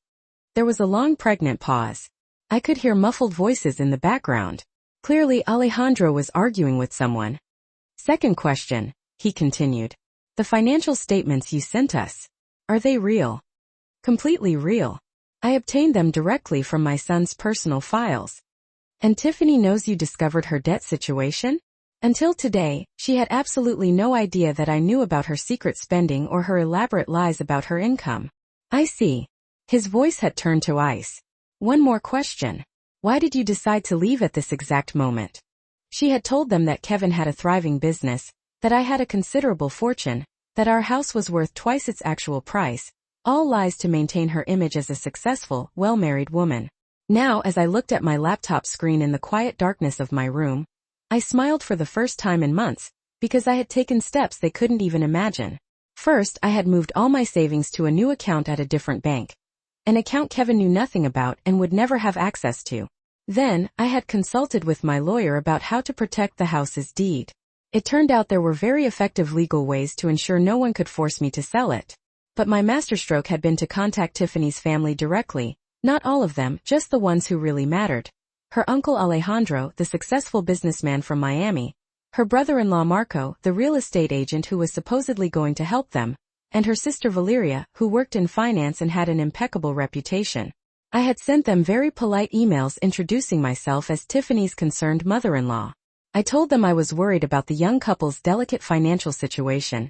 There was a long pregnant pause. I could hear muffled voices in the background. Clearly Alejandro was arguing with someone. Second question, he continued. The financial statements you sent us. Are they real? Completely real. I obtained them directly from my son's personal files. And Tiffany knows you discovered her debt situation? Until today, she had absolutely no idea that I knew about her secret spending or her elaborate lies about her income. I see. His voice had turned to ice. One more question. Why did you decide to leave at this exact moment? She had told them that Kevin had a thriving business, that I had a considerable fortune, that our house was worth twice its actual price, All lies to maintain her image as a successful, well-married woman. Now, as I looked at my laptop screen in the quiet darkness of my room, I smiled for the first time in months, because I had taken steps they couldn't even imagine. First, I had moved all my savings to a new account at a different bank, an account Kevin knew nothing about and would never have access to. Then, I had consulted with my lawyer about how to protect the house's deed. It turned out there were very effective legal ways to ensure no one could force me to sell it. But my masterstroke had been to contact Tiffany's family directly, not all of them, just the ones who really mattered. Her uncle Alejandro, the successful businessman from Miami, her brother-in-law Marco, the real estate agent who was supposedly going to help them, and her sister Valeria, who worked in finance and had an impeccable reputation. I had sent them very polite emails introducing myself as Tiffany's concerned mother-in-law. I told them I was worried about the young couple's delicate financial situation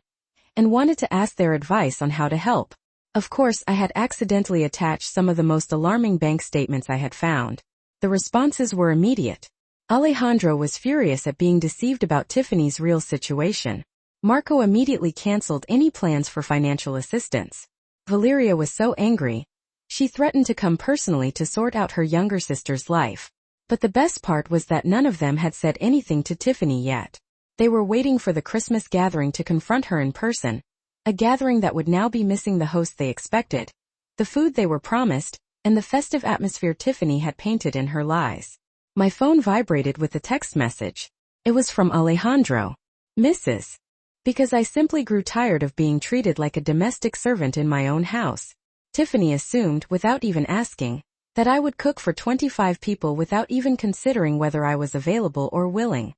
and wanted to ask their advice on how to help. Of course, I had accidentally attached some of the most alarming bank statements I had found. The responses were immediate. Alejandro was furious at being deceived about Tiffany's real situation. Marco immediately canceled any plans for financial assistance. Valeria was so angry. She threatened to come personally to sort out her younger sister's life. But the best part was that none of them had said anything to Tiffany yet. They were waiting for the Christmas gathering to confront her in person, a gathering that would now be missing the host they expected, the food they were promised, and the festive atmosphere Tiffany had painted in her lies. My phone vibrated with a text message. It was from Alejandro. Mrs. Because I simply grew tired of being treated like a domestic servant in my own house. Tiffany assumed, without even asking, that I would cook for 25 people without even considering whether I was available or willing.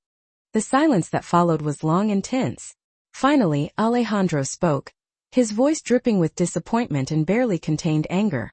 The silence that followed was long and tense. Finally, Alejandro spoke, his voice dripping with disappointment and barely contained anger.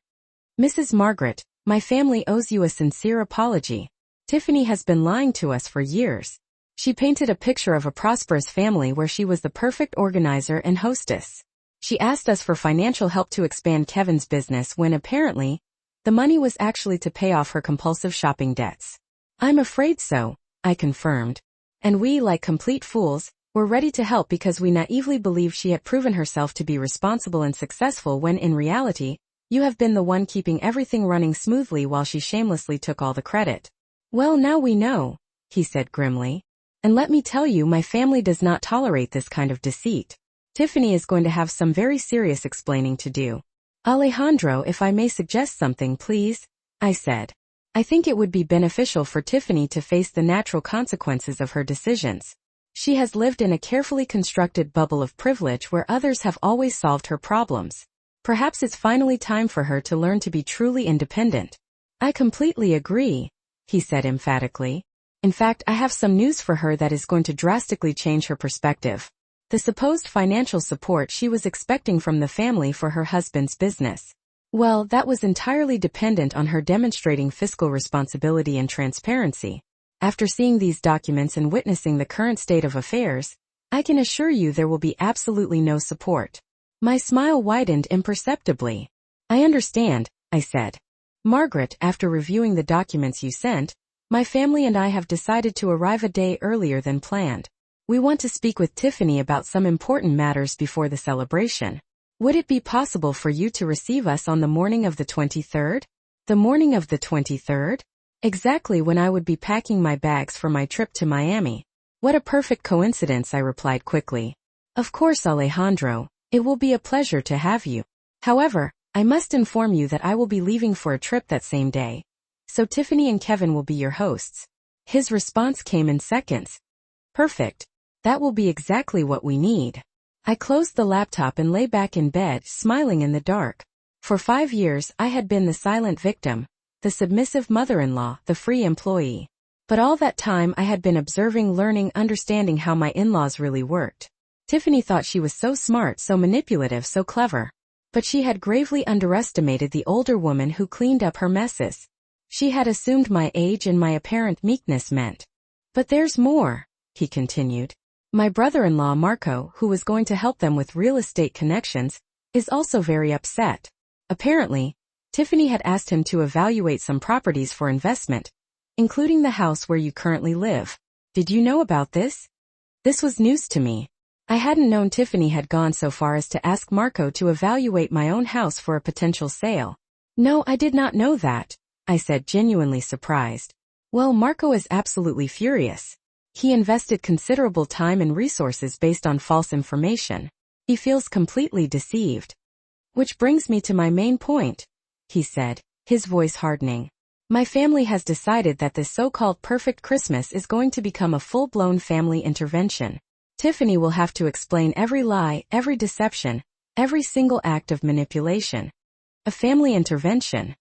Mrs. Margaret, my family owes you a sincere apology. Tiffany has been lying to us for years. She painted a picture of a prosperous family where she was the perfect organizer and hostess. She asked us for financial help to expand Kevin's business when apparently, the money was actually to pay off her compulsive shopping debts. I'm afraid so, I confirmed. And we, like complete fools, were ready to help because we naively believed she had proven herself to be responsible and successful when in reality, you have been the one keeping everything running smoothly while she shamelessly took all the credit. Well, now we know, he said grimly. And let me tell you, my family does not tolerate this kind of deceit. Tiffany is going to have some very serious explaining to do. Alejandro, if I may suggest something, please, I said. I think it would be beneficial for Tiffany to face the natural consequences of her decisions. She has lived in a carefully constructed bubble of privilege where others have always solved her problems. Perhaps it's finally time for her to learn to be truly independent. I completely agree, he said emphatically. In fact, I have some news for her that is going to drastically change her perspective. The supposed financial support she was expecting from the family for her husband's business. Well, that was entirely dependent on her demonstrating fiscal responsibility and transparency. After seeing these documents and witnessing the current state of affairs, I can assure you there will be absolutely no support. My smile widened imperceptibly. I understand, I said. Margaret, after reviewing the documents you sent, my family and I have decided to arrive a day earlier than planned. We want to speak with Tiffany about some important matters before the celebration. Would it be possible for you to receive us on the morning of the 23rd? The morning of the 23rd? Exactly when I would be packing my bags for my trip to Miami. What a perfect coincidence, I replied quickly. Of course, Alejandro, it will be a pleasure to have you. However, I must inform you that I will be leaving for a trip that same day. So Tiffany and Kevin will be your hosts. His response came in seconds. Perfect. That will be exactly what we need. I closed the laptop and lay back in bed, smiling in the dark. For 5 years, I had been the silent victim, the submissive mother-in-law, the free employee. But all that time I had been observing, learning, understanding how my in-laws really worked. Tiffany thought she was so smart, so manipulative, so clever. But she had gravely underestimated the older woman who cleaned up her messes. She had assumed my age and my apparent meekness meant. But there's more, he continued. My brother-in-law Marco, who was going to help them with real estate connections, is also very upset. Apparently, Tiffany had asked him to evaluate some properties for investment, including the house where you currently live. Did you know about this? This was news to me. I hadn't known Tiffany had gone so far as to ask Marco to evaluate my own house for a potential sale. No, I did not know that, I said, genuinely surprised. Well, Marco is absolutely furious. He invested considerable time and resources based on false information. He feels completely deceived. Which brings me to my main point, he said, his voice hardening. My family has decided that this so-called perfect Christmas is going to become a full-blown family intervention. Tiffany will have to explain every lie, every deception, every single act of manipulation. A family intervention?